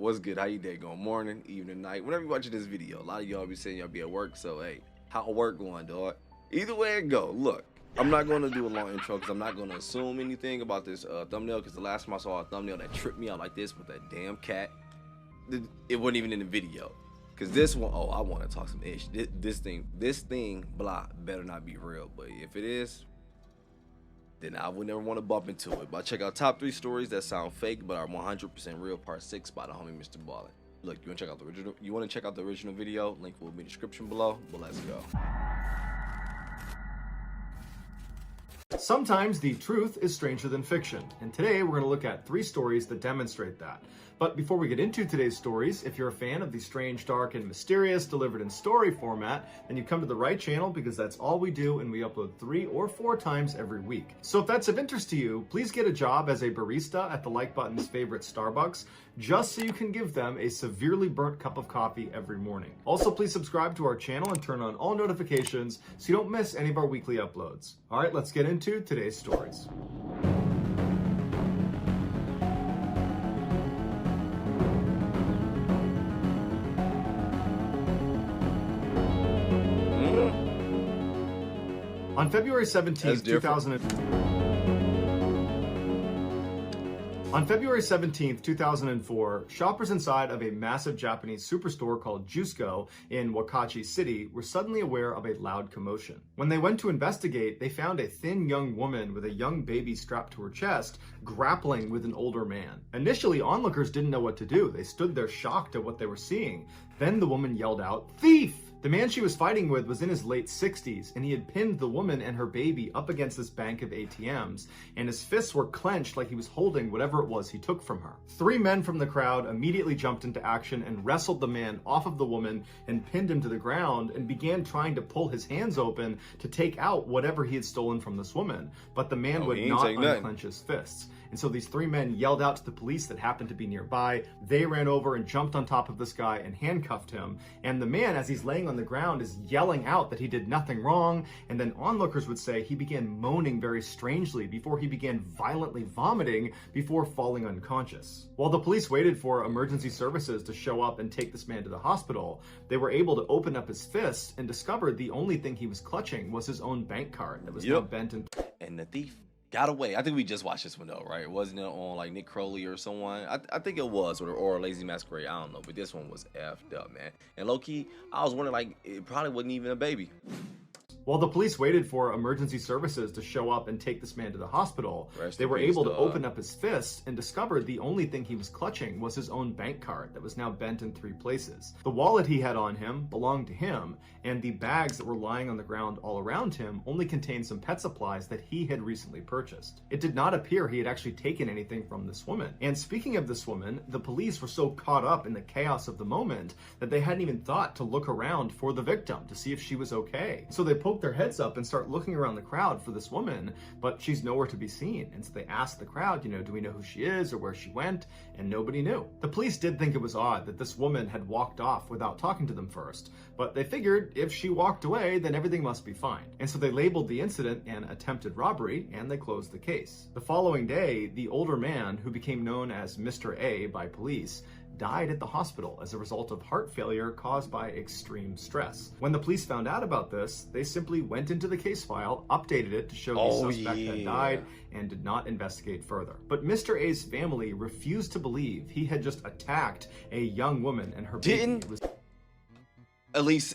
What's good? How you day going? Morning, evening, night. Whenever you watching this video, a lot of y'all be saying y'all be at work. So hey, how work going, dog? Either way it go. Look, I'm not going to do a long intro because I'm not going to assume anything about this thumbnail. Because the last time I saw a thumbnail that tripped me out like this with that damn cat, it wasn't even in the video. Because this one, oh, I want to talk some ish. This thing, blah, better not be real. But if it is, then I would never want to bump into it. But check out top 3 stories that sound fake but are 100% real, part 6 by the homie Mrballen. Look, you want to check out the original? You want to check out the original video? Link will be in the description below. But let's go. Sometimes the truth is stranger than fiction, and today we're going to look at 3 stories that demonstrate that. But before we get into today's stories, if you're a fan of the strange, dark, and mysterious delivered in story format, then you've come to the right channel because that's all we do, and we upload 3 or 4 times every week. So if that's of interest to you, please get a job as a barista at the Like Button's favorite Starbucks, just so you can give them a severely burnt cup of coffee every morning. Also, please subscribe to our channel and turn on all notifications so you don't miss any of our weekly uploads. All right, let's get into today's stories. On February 17th, 2004, shoppers inside of a massive Japanese superstore called Jusco in Wakachi City were suddenly aware of a loud commotion. When they went to investigate, they found a thin young woman with a young baby strapped to her chest, grappling with an older man. Initially, onlookers didn't know what to do. They stood there shocked at what they were seeing. Then the woman yelled out, "Thief!" The man she was fighting with was in his late 60s, and he had pinned the woman and her baby up against this bank of ATMs, and his fists were clenched like he was holding whatever it was he took from her. 3 men from the crowd immediately jumped into action and wrestled the man off of the woman and pinned him to the ground and began trying to pull his hands open to take out whatever he had stolen from this woman, but the man would not unclench his fists. And so these 3 men yelled out to the police that happened to be nearby. They ran over and jumped on top of this guy and handcuffed him. And the man, as he's laying on the ground, is yelling out that he did nothing wrong. And then onlookers would say he began moaning very strangely before he began violently vomiting before falling unconscious. While the police waited for emergency services to show up and take this man to the hospital, they were able to open up his fists and discovered the only thing he was clutching was his own bank card that was now bent and the thief got away. I think we just watched this one though, right? Wasn't it on like Nick Crowley or someone? I think it was, or Lazy Masquerade. I don't know, but this one was effed up, man. And low key, I was wondering, like, it probably wasn't even a baby. While the police waited for emergency services to show up and take this man to the hospital, they were able to open up his fists and discovered the only thing he was clutching was his own bank card that was now bent in 3 places. The wallet he had on him belonged to him, and the bags that were lying on the ground all around him only contained some pet supplies that he had recently purchased. It did not appear he had actually taken anything from this woman. And speaking of this woman, the police were so caught up in the chaos of the moment that they hadn't even thought to look around for the victim to see if she was okay. So they poke their heads up and start looking around the crowd for this woman, but she's nowhere to be seen. And so they asked the crowd, do we know who she is or where she went? And nobody knew. The police did think it was odd that this woman had walked off without talking to them first, but they figured if she walked away, then everything must be fine. And so they labeled the incident an attempted robbery and they closed the case. The following day, the older man, who became known as Mr. A by police, died at the hospital as a result of heart failure caused by extreme stress. When the police found out about this, they simply went into the case file, updated it to show the suspect had died, and did not investigate further. But Mr. A's family refused to believe he had just attacked a young woman and her baby. At least,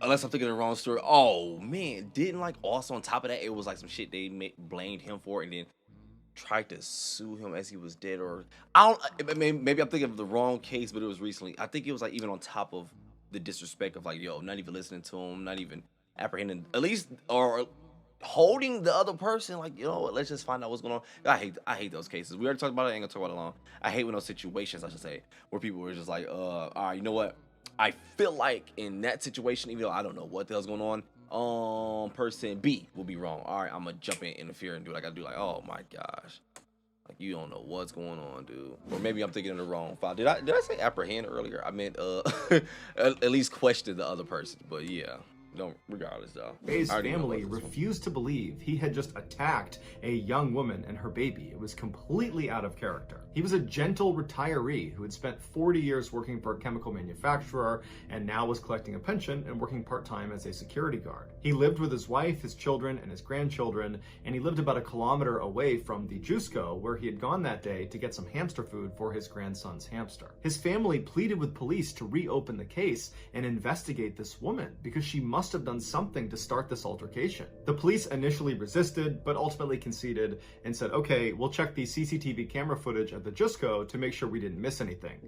unless I'm thinking the wrong story. Oh man, didn't like also on top of that, it was like some shit they blamed him for and then tried to sue him as he was dead, or maybe I'm thinking of the wrong case, but it was recently. I think it was like even on top of the disrespect of like, not even listening to him, not even apprehending, at least, or holding the other person, like, let's just find out what's going on. I hate those cases. We already talked about it. I ain't gonna talk about it long. I hate when those situations, I should say, where people were just like, all right, you know what? I feel like in that situation, even though I don't know what the hell's going on, person B will be wrong. All right, I'm gonna jump in, interfere, and do what I gotta do. Like, oh my gosh, like you don't know what's going on, dude. Or maybe I'm thinking of the wrong file. Did I say apprehend earlier? I meant at least question the other person. But yeah, regardless though. A's family refused to believe he had just attacked a young woman and her baby. It was completely out of character. He was a gentle retiree who had spent 40 years working for a chemical manufacturer and now was collecting a pension and working part-time as a security guard. He lived with his wife, his children, and his grandchildren, and he lived about a kilometer away from the Jusco, where he had gone that day to get some hamster food for his grandson's hamster. His family pleaded with police to reopen the case and investigate this woman because she must have done something to start this altercation. The police initially resisted, but ultimately conceded and said, okay, we'll check the CCTV camera footage at the Jusco to make sure we didn't miss anything.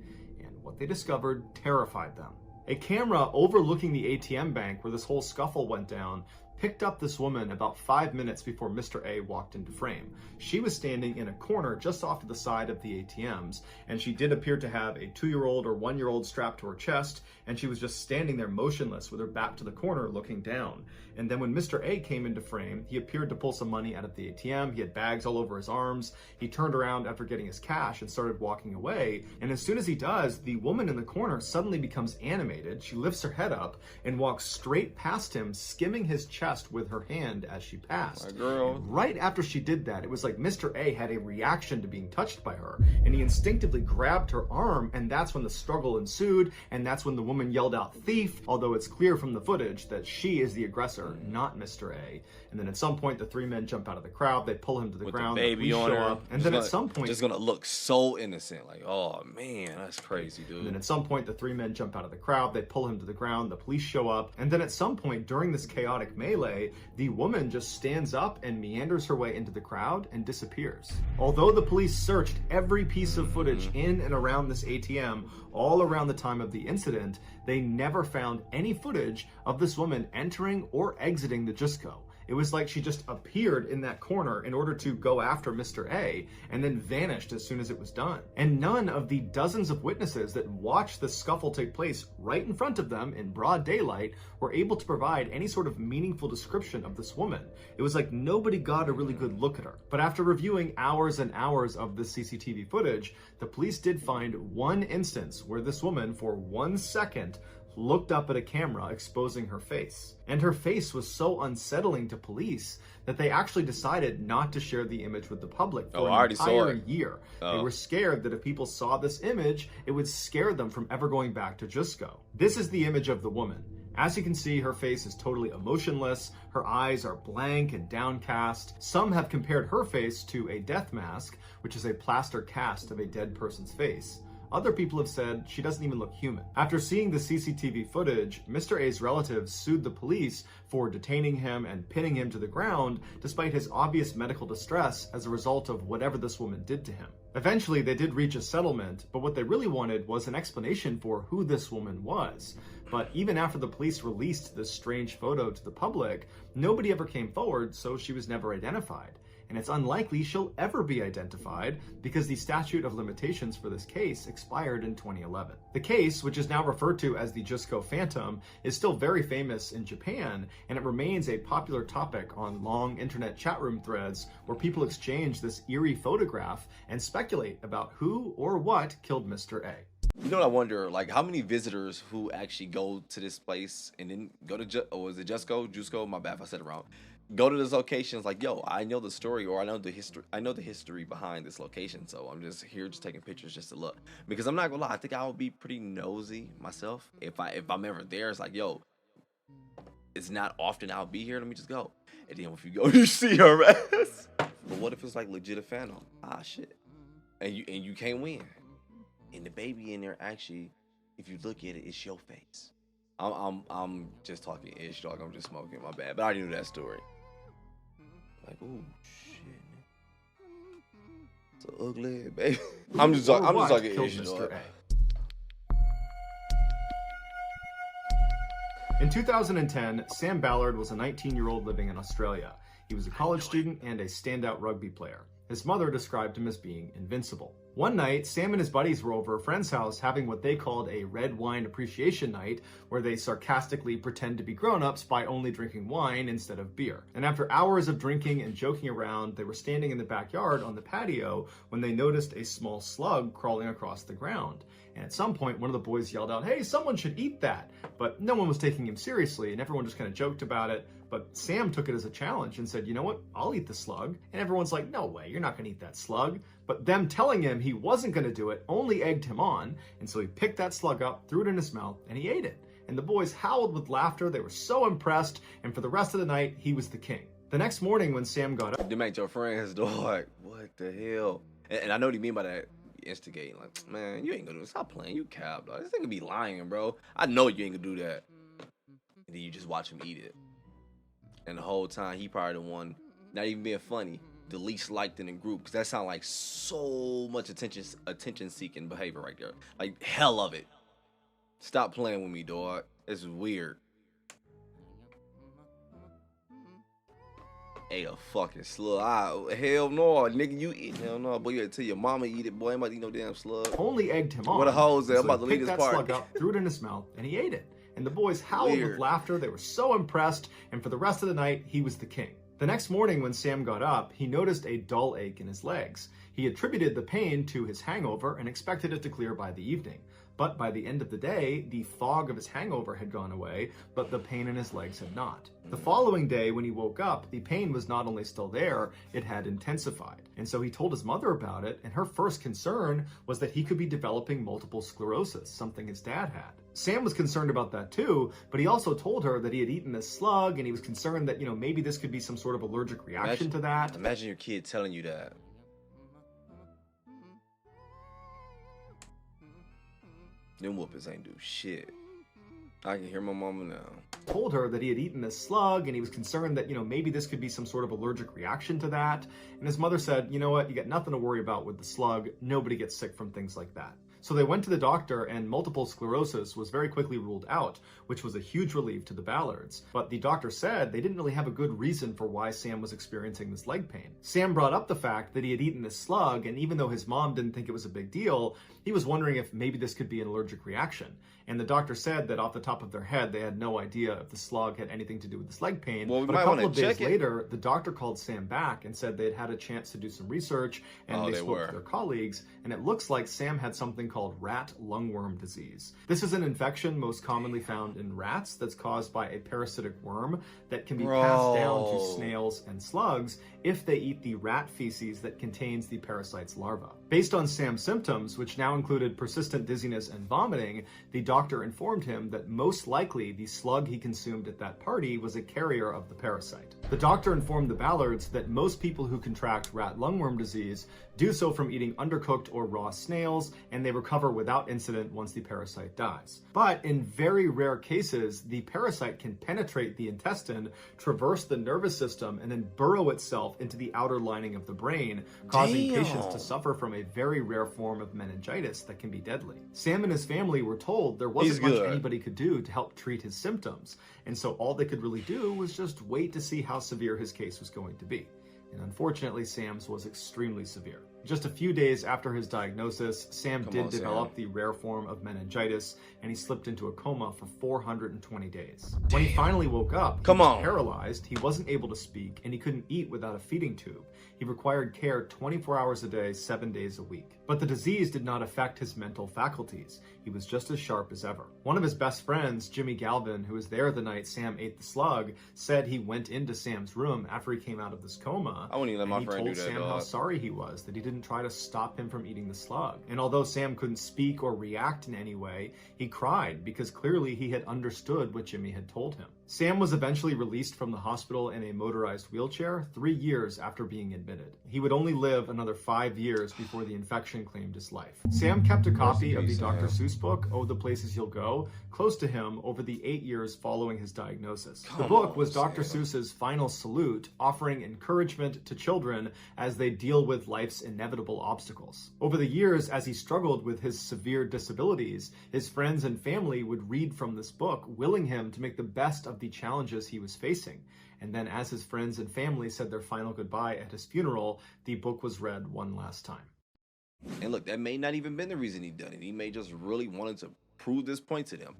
And what they discovered terrified them. A camera overlooking the ATM bank where this whole scuffle went down picked up this woman about 5 minutes before Mr. A walked into frame. She was standing in a corner just off to the side of the ATMs, and she did appear to have a 2-year-old or 1-year-old strapped to her chest, and she was just standing there motionless with her back to the corner looking down. And then when Mr. A came into frame, he appeared to pull some money out of the ATM. He had bags all over his arms. He turned around after getting his cash and started walking away. And as soon as he does, the woman in the corner suddenly becomes animated. She lifts her head up and walks straight past him, skimming his chest with her hand as she passed. My girl. And right after she did that, it was like Mr. A had a reaction to being touched by her, and he instinctively grabbed her arm, and that's when the struggle ensued, and that's when the woman yelled out thief, although it's clear from the footage that she is the aggressor, not Mr. A. And then at some point, the 3 men jump out of the crowd, they pull him to the ground, the baby on show her, up, and then at some point... just gonna look so innocent, like, oh man, that's crazy, dude. And then at some point, the 3 men jump out of the crowd, they pull him to the ground, the police show up, and then at some point during this chaotic melee, the woman just stands up and meanders her way into the crowd and disappears. Although the police searched every piece of footage in and around this ATM all around the time of the incident, they never found any footage of this woman entering or exiting the Jusco. It was like she just appeared in that corner in order to go after Mr. A and then vanished as soon as it was done. And none of the dozens of witnesses that watched the scuffle take place right in front of them in broad daylight were able to provide any sort of meaningful description of this woman. It was like nobody got a really good look at her. But after reviewing hours and hours of the CCTV footage, the police did find one instance where this woman, for 1 second, looked up at a camera exposing her face. And her face was so unsettling to police that they actually decided not to share the image with the public for an entire year. They were scared that if people saw this image, it would scare them from ever going back to Jusco. This is the image of the woman. As you can see, her face is totally emotionless, her eyes are blank and downcast. Some have compared her face to a death mask, which is a plaster cast of a dead person's face. Other people have said she doesn't even look human. After seeing the CCTV footage, Mr. A's relatives sued the police for detaining him and pinning him to the ground despite his obvious medical distress as a result of whatever this woman did to him. Eventually, they did reach a settlement, but what they really wanted was an explanation for who this woman was. But even after the police released this strange photo to the public, nobody ever came forward, so she was never identified. And it's unlikely she'll ever be identified because the statute of limitations for this case expired in 2011. The case, which is now referred to as the Jusco Phantom, is still very famous in Japan, and it remains a popular topic on long internet chat room threads where people exchange this eerie photograph and speculate about who or what killed Mr. A. You know what I wonder, like how many visitors who actually go to this place and then go to, or is it Jusco? My bad if I said it wrong. Go to this location, it's like, yo, I know the story, or I know the history behind this location, so I'm just here just taking pictures just to look. Because I'm not gonna lie, I think I would be pretty nosy myself. If I'm ever there, it's like, yo, it's not often I'll be here, let me just go. And then if you go, you see her ass. But what if it's like legit a phantom? Ah shit. And you can't win. And the baby in there actually, if you look at it, it's your face. I'm just talking ish, dog. I'm just smoking, my bad. But I already knew that story. Like, oh shit, it's an ugly baby. I'm just talking ish, dog. In 2010, Sam Ballard was a 19-year-old living in Australia. He was a college student and a standout rugby player. His mother described him as being invincible. One night, Sam and his buddies were over a friend's house having what they called a red wine appreciation night, where they sarcastically pretend to be grown-ups by only drinking wine instead of beer. And after hours of drinking and joking around, they were standing in the backyard on the patio when they noticed a small slug crawling across the ground. And at some point, one of the boys yelled out, "Hey, someone should eat that!" But no one was taking him seriously, and everyone just kind of joked about it. But Sam took it as a challenge and said, "You know what? I'll eat the slug." And everyone's like, "No way, you're not going to eat that slug." But them telling him he wasn't going to do it only egged him on. And so he picked that slug up, threw it in his mouth, and he ate it. And the boys howled with laughter. They were so impressed. And for the rest of the night, he was the king. The next morning when Sam got up, they make your friends, dog. What the hell? And I know what you mean by that. Instigating, like, man, you ain't gonna do it. Stop playing. You cap, dog. This nigga be lying, bro. I know you ain't gonna do that. And then you just watch him eat it. And the whole time, he probably the one, not even being funny, the least liked in the group. Because that sounds like so much attention-seeking behavior right there. Like, hell of it. Stop playing with me, dog. This is weird. Ate a fucking slug. Hell no, nigga, you eat. Hell no, boy, you gotta tell your mama eat it, boy. I ain't about to eat no damn slug. Only egged him on. What a hose there. I'm about to leave this this part. part. Slug up, threw it in his mouth, and he ate it. And the boys howled with laughter. They were so impressed. And for the rest of the night, he was the king. The next morning when Sam got up, he noticed a dull ache in his legs. He attributed the pain to his hangover and expected it to clear by the evening. But by the end of the day, the fog of his hangover had gone away, but the pain in his legs had not. The following day, when he woke up, the pain was not only still there, it had intensified. And so he told his mother about it, and her first concern was that he could be developing multiple sclerosis, something his dad had. Sam was concerned about that too, but he also told her that he had eaten this slug, and he was concerned that, maybe this could be some sort of allergic reaction to that. Imagine your kid telling you that. Them whoopers ain't do shit. I can hear my mama now. Told her that he had eaten this slug, and he was concerned that, maybe this could be some sort of allergic reaction to that. And his mother said, "You know what? You got nothing to worry about with the slug. Nobody gets sick from things like that." So they went to the doctor, and multiple sclerosis was very quickly ruled out, which was a huge relief to the Ballards. But the doctor said they didn't really have a good reason for why Sam was experiencing this leg pain. Sam brought up the fact that he had eaten this slug, and even though his mom didn't think it was a big deal, he was wondering if maybe this could be an allergic reaction. And the doctor said that off the top of their head, they had no idea if the slug had anything to do with this leg pain. Well, but a couple of days later, the doctor called Sam back and said they had had a chance to do some research, and they spoke to their colleagues, and it looks like Sam had something called rat lungworm disease. This is an infection most commonly found in rats that's caused by a parasitic worm that can be passed down to snails and slugs if they eat the rat feces that contains the parasite's larva. Based on Sam's symptoms, which now included persistent dizziness and vomiting, the doctor informed him that most likely the slug he consumed at that party was a carrier of the parasite. The doctor informed the Ballards that most people who contract rat lungworm disease do so from eating undercooked or raw snails, and they recover without incident once the parasite dies. But in very rare cases, the parasite can penetrate the intestine, traverse the nervous system, and then burrow itself into the outer lining of the brain, causing patients to suffer from a very rare form of meningitis that can be deadly. Sam and his family were told there wasn't much anybody could do to help treat his symptoms, and so all they could really do was just wait to see how severe his case was going to be. And unfortunately, Sam's was extremely severe. Just a few days after his diagnosis, Sam did develop the rare form of meningitis, and he slipped into a coma for 420 days. When he finally woke up, he was paralyzed, he wasn't able to speak, and he couldn't eat without a feeding tube. He required care 24 hours a day, 7 days a week. But the disease did not affect his mental faculties. He was just as sharp as ever. One of his best friends, Jimmy Galvin, who was there the night Sam ate the slug, said he went into Sam's room after he came out of this coma. I wouldn't even let my friend do that. He told Sam how sorry he was that he didn't try to stop him from eating the slug. And although Sam couldn't speak or react in any way, he cried because clearly he had understood what Jimmy had told him. Sam was eventually released from the hospital in a motorized wheelchair 3 years after being admitted. He would only live another 5 years before the infection claimed his life. Sam kept a copy of the Dr. Seuss book, Oh, the Places You'll Go, close to him over the 8 years following his diagnosis. The book was Dr. Seuss's final salute, offering encouragement to children as they deal with life's inevitable obstacles. Over the years, as he struggled with his severe disabilities, his friends and family would read from this book, willing him to make the best of the challenges he was facing. And then as his friends and family said their final goodbye at his funeral, the book was read one last time. And look, that may not even been the reason he done it. He may just really wanted to prove this point to them.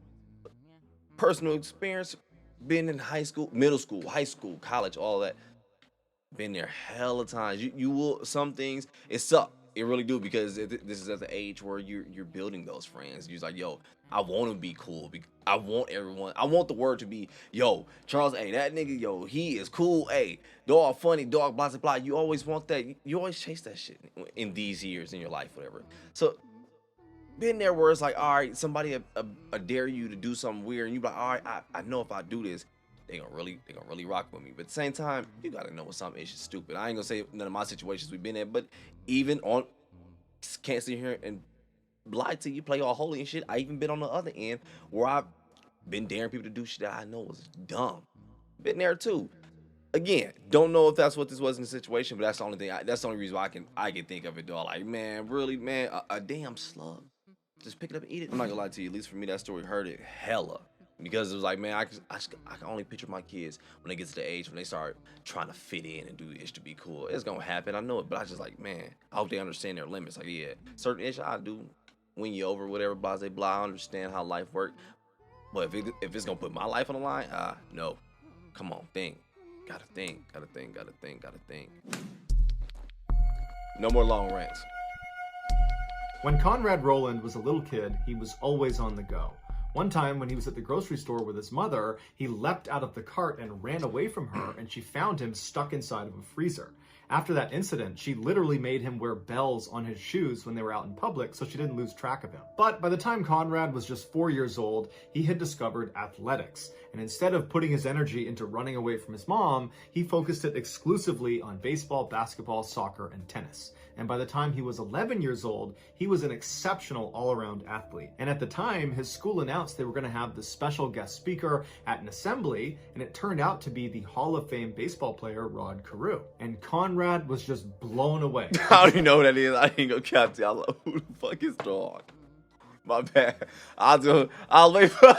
Personal experience, been in high school, middle school, high school, college, all that. Been there hella times. You will, some things, it suck. It really do, because this is at the age where you're building those friends. You're like, yo, I want to be cool. I want everyone. I want the word to be, yo, Charles, hey, that nigga, yo, he is cool. Hey, dog, funny, dog, blah, blah, blah. You always want that. You always chase that shit in these years in your life, whatever. So, been there where it's like, all right, somebody dare you to do something weird, and you be like, all right, I know if I do this, they gonna really rock with me. But at the same time, you gotta know when something is stupid. I ain't gonna say none of my situations we've been in, but even on, can't sit here and lie to you, play all holy and shit. I even been on the other end where I've been daring people to do shit that I know was dumb. Been there too. Again, don't know if that's what this was in the situation, but that's the only thing. That's the only reason why I can think of it, though. Like, man, really, man, a damn slug. Just pick it up and eat it. I'm not gonna lie to you. At least for me, that story hurt it hella. Because it was like, man, I can only picture my kids when they get to the age when they start trying to fit in and do ish to be cool. It's gonna happen, I know it, but I just like, man, I hope they understand their limits. Like, yeah, certain ish I do win you over, whatever, blah, blah, blah. I understand how life works. But if it's gonna put my life on the line, no. Come on, think. Gotta think. No more long rants. When Conrad Rowland was a little kid, he was always on the go. One time when he was at the grocery store with his mother, he leapt out of the cart and ran away from her, and she found him stuck inside of a freezer. After that incident, she literally made him wear bells on his shoes when they were out in public so she didn't lose track of him. But by the time Conrad was just 4 years old, he had discovered athletics. And instead of putting his energy into running away from his mom, he focused it exclusively on baseball, basketball, soccer, and tennis. And by the time he was 11 years old, he was an exceptional all-around athlete. And at the time, his school announced they were going to have this special guest speaker at an assembly, and it turned out to be the Hall of Fame baseball player, Rod Carew. And Conrad was just blown away. I don't even know who that is. I ain't gonna cap to you. I love, who the fuck is dog? My bad. I'll wait for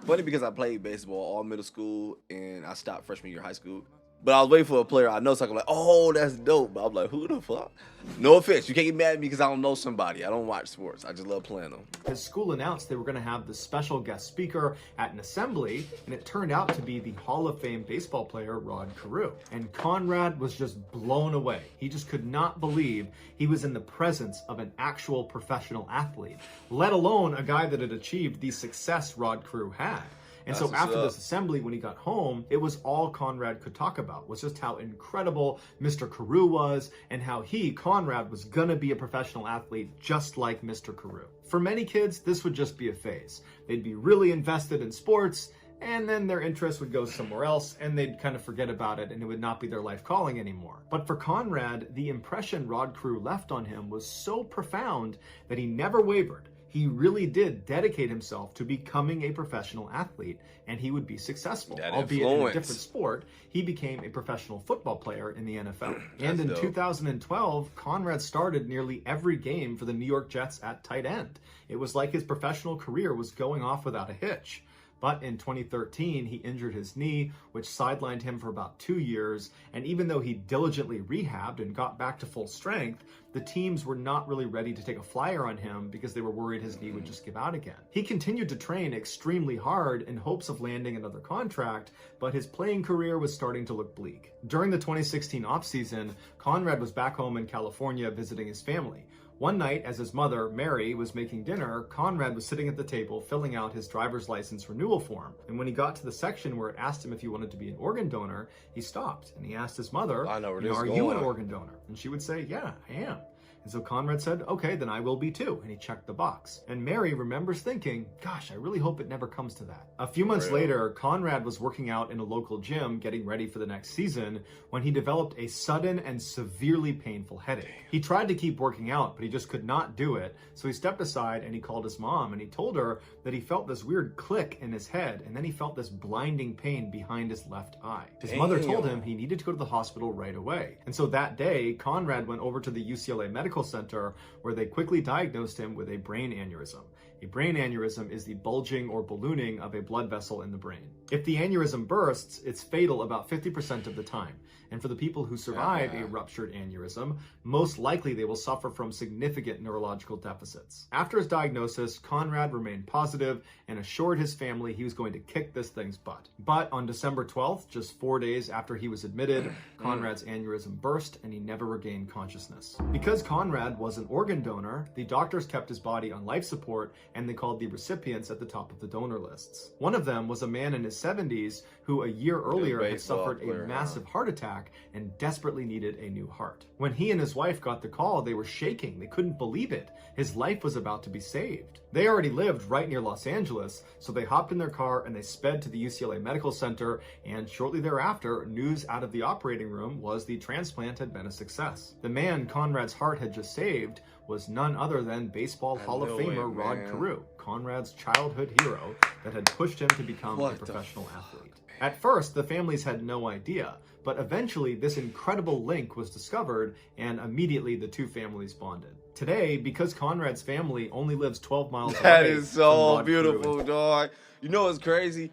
funny because I played baseball all middle school and I stopped freshman year of high school. But I was waiting for a player I know, so I'm like, oh, that's dope. But I'm like, who the fuck? No offense. You can't get mad at me because I don't know somebody. I don't watch sports. I just love playing them. His school announced they were going to have this special guest speaker at an assembly, and it turned out to be the Hall of Fame baseball player, Rod Carew. And Conrad was just blown away. He just could not believe he was in the presence of an actual professional athlete, let alone a guy that had achieved the success Rod Carew had. And so after this assembly, when he got home, it was all Conrad could talk about, was just how incredible Mr. Carew was and how he, Conrad, was gonna be a professional athlete just like Mr. Carew. For many kids, this would just be a phase. They'd be really invested in sports, and then their interest would go somewhere else, and they'd kind of forget about it, and it would not be their life calling anymore. But for Conrad, the impression Rod Carew left on him was so profound that he never wavered. He really did dedicate himself to becoming a professional athlete, and he would be successful. Albeit in a different sport, he became a professional football player in the NFL. And in 2012, Conrad started nearly every game for the New York Jets at tight end. It was like his professional career was going off without a hitch. But in 2013, he injured his knee, which sidelined him for about 2 years. And even though he diligently rehabbed and got back to full strength, the teams were not really ready to take a flyer on him because they were worried his knee would just give out again. He continued to train extremely hard in hopes of landing another contract, but his playing career was starting to look bleak. During the 2016 offseason, Conrad was back home in California visiting his family. One night, as his mother, Mary, was making dinner, Conrad was sitting at the table filling out his driver's license renewal form. And when he got to the section where it asked him if he wanted to be an organ donor, he stopped and he asked his mother, are you an organ donor? And she would say, yeah, I am. And so Conrad said, okay, then I will be too. And he checked the box. And Mary remembers thinking, gosh, I really hope it never comes to that. A few months later, Conrad was working out in a local gym getting ready for the next season when he developed a sudden and severely painful headache. He tried to keep working out, but he just could not do it. So he stepped aside and he called his mom and he told her that he felt this weird click in his head and then he felt this blinding pain behind his left eye. His mother told him he needed to go to the hospital right away. And so that day, Conrad went over to the UCLA Medical Medical Center, where they quickly diagnosed him with a brain aneurysm. A brain aneurysm is the bulging or ballooning of a blood vessel in the brain. If the aneurysm bursts, it's fatal about 50% of the time. And for the people who survive a ruptured aneurysm, most likely they will suffer from significant neurological deficits. After his diagnosis, Conrad remained positive and assured his family he was going to kick this thing's butt. But on December 12th, just 4 days after he was admitted, Conrad's aneurysm burst and he never regained consciousness. Because Conrad was an organ donor, the doctors kept his body on life support and they called the recipients at the top of the donor lists. One of them was a man in his 70s who a year earlier had suffered a massive heart attack and desperately needed a new heart. When he and his wife got the call, they were shaking. They couldn't believe it. His life was about to be saved. They already lived right near Los Angeles, so they hopped in their car and they sped to the UCLA Medical Center, and shortly thereafter, news out of the operating room was the transplant had been a success. The man Conrad's heart had just saved was none other than Baseball Hall of Famer Rod Carew, Conrad's childhood hero that had pushed him to become a professional athlete. At first, the families had no idea, but eventually this incredible link was discovered and immediately the two families bonded. Today, because Conrad's family only lives 12 miles away. That is so beautiful, dog. You know what's crazy?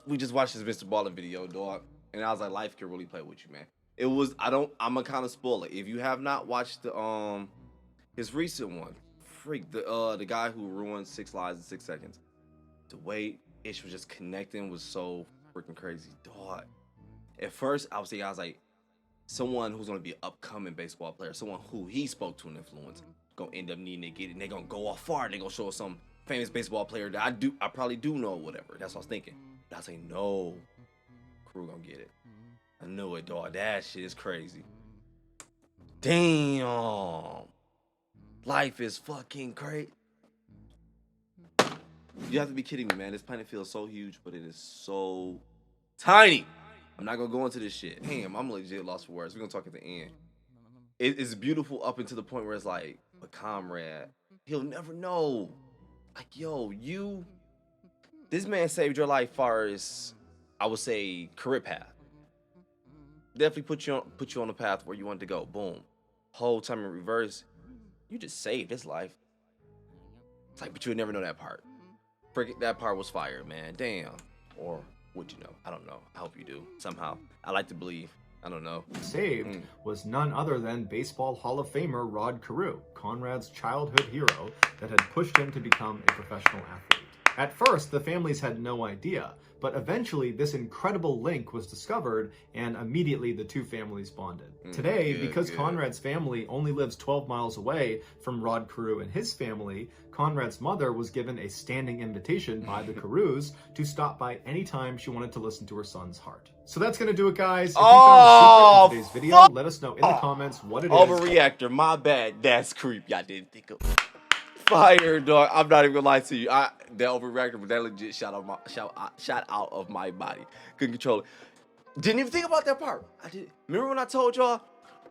We just watched this Mrballen video, dog, and I was like, life can really play with you, man. It was, I'm gonna kind of spoil it. If you have not watched the his recent one, the guy who ruined 6 lives in 6 seconds. The way Ish was just connecting was so freaking crazy, dog. At first, I was like, someone who's gonna be an upcoming baseball player, someone who he spoke to an influence, gonna end up needing to get it, and they're gonna go off far, and they're gonna show us some famous baseball player that I probably do know, whatever. That's what I was thinking. But I was like, no, Crew gonna get it. I knew it, dog. That shit is crazy. Damn. Life is fucking great. You have to be kidding me, man. This planet feels so huge, but it is so tiny. I'm not gonna go into this shit. Damn, I'm legit lost for words. We're gonna talk at the end. It's beautiful up until the point where it's like, a comrade, he'll never know. Like, yo, this man saved your life far as, I would say, career path. Definitely put you on the path where you want to go. Boom. Whole time in reverse, you just saved his life. It's like, but you would never know that part. That part was fire, man. Damn. Or would you know? I don't know. I hope you do. Somehow. I like to believe. I don't know. Saved was none other than Baseball Hall of Famer Rod Carew, Conrad's childhood hero that had pushed him to become a professional athlete. At first, the families had no idea, but eventually this incredible link was discovered and immediately the two families bonded. Today, because Conrad's family only lives 12 miles away from Rod Carew and his family, Conrad's mother was given a standing invitation by the Carews to stop by anytime she wanted to listen to her son's heart. So that's going to do it, guys. If you found a secret in today's video, let us know in the comments what it is. Overreactor, my bad. That's creepy. I didn't think of fire, dog. I'm not even gonna lie to you. That overreactor, but that legit shot out of my body. Couldn't control it. Didn't even think about that part. I did. Remember when I told y'all?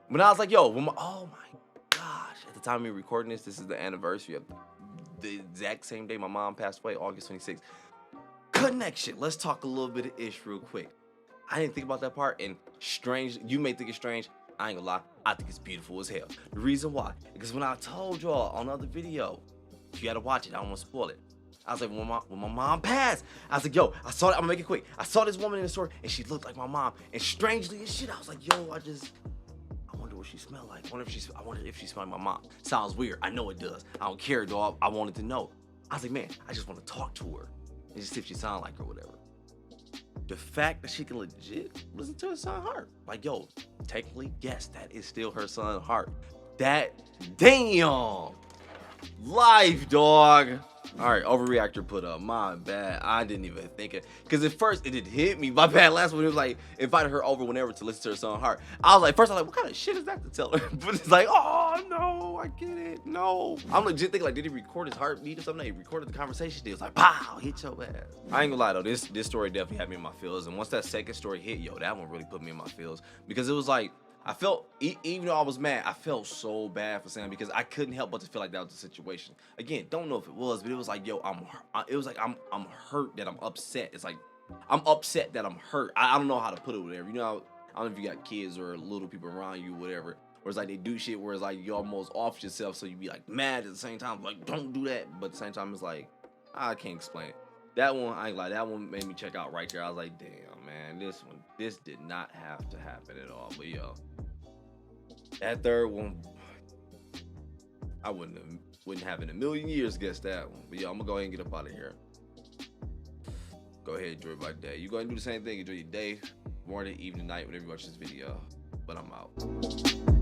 When I was like, yo, oh my gosh. At the time we were recording this is the anniversary of the exact same day my mom passed away, August 26th. Connection. Let's talk a little bit of Ish real quick. I didn't think about that part, and strange, you may think it's strange. I ain't gonna lie, I think it's beautiful as hell. The reason why, because when I told y'all on the other video, you gotta watch it, I don't wanna spoil it. I was like, when my mom passed, I was like, yo, I saw it, I'm gonna make it quick. I saw this woman in the store, and she looked like my mom, and strangely as shit, I was like, yo, I wonder what she smelled like. I wonder if she smelled like my mom. Sounds weird, I know it does. I don't care, dog, I wanted to know. I was like, man, I just wanna talk to her, and just see if she sound like her or whatever. The fact that she can legit listen to her son's heart. Like, yo, technically, yes, that is still her son's heart. That, damn. Life, dog. All right, overreactor put up. My bad. I didn't even think it. Because at first, it didn't hit me. My bad. Last one, it was like, invited her over whenever to listen to her son's heart. I was like, first, I was like, what kind of shit is that to tell her? But it's like, oh, no, I get it. No. I'm legit thinking, like, did he record his heartbeat or something? He recorded the conversation. It was like, pow, hit your ass. I ain't gonna lie, though. This story definitely had me in my feels. And once that second story hit, yo, that one really put me in my feels. Because it was like, I felt, even though I was mad, I felt so bad for Sam because I couldn't help but to feel like that was the situation. Again, don't know if it was, but it was like, yo, I'm hurt that I'm upset. It's like, I'm upset that I'm hurt. I don't know how to put it, whatever. You know, I don't know if you got kids or little people around you, whatever. Where it's like they do shit where it's like you almost off yourself, so you be like mad at the same time, like don't do that. But at the same time, it's like I can't explain it. That one, I ain't like that one made me check out right there. I was like, damn, man, this did not have to happen at all. But yo, that third one, I wouldn't have in a million years guessed that one. But yo, I'm gonna go ahead and get up out of here. Go ahead, enjoy my day. You go ahead and do the same thing. Enjoy your day, morning, evening, night, whenever you watch this video. But I'm out.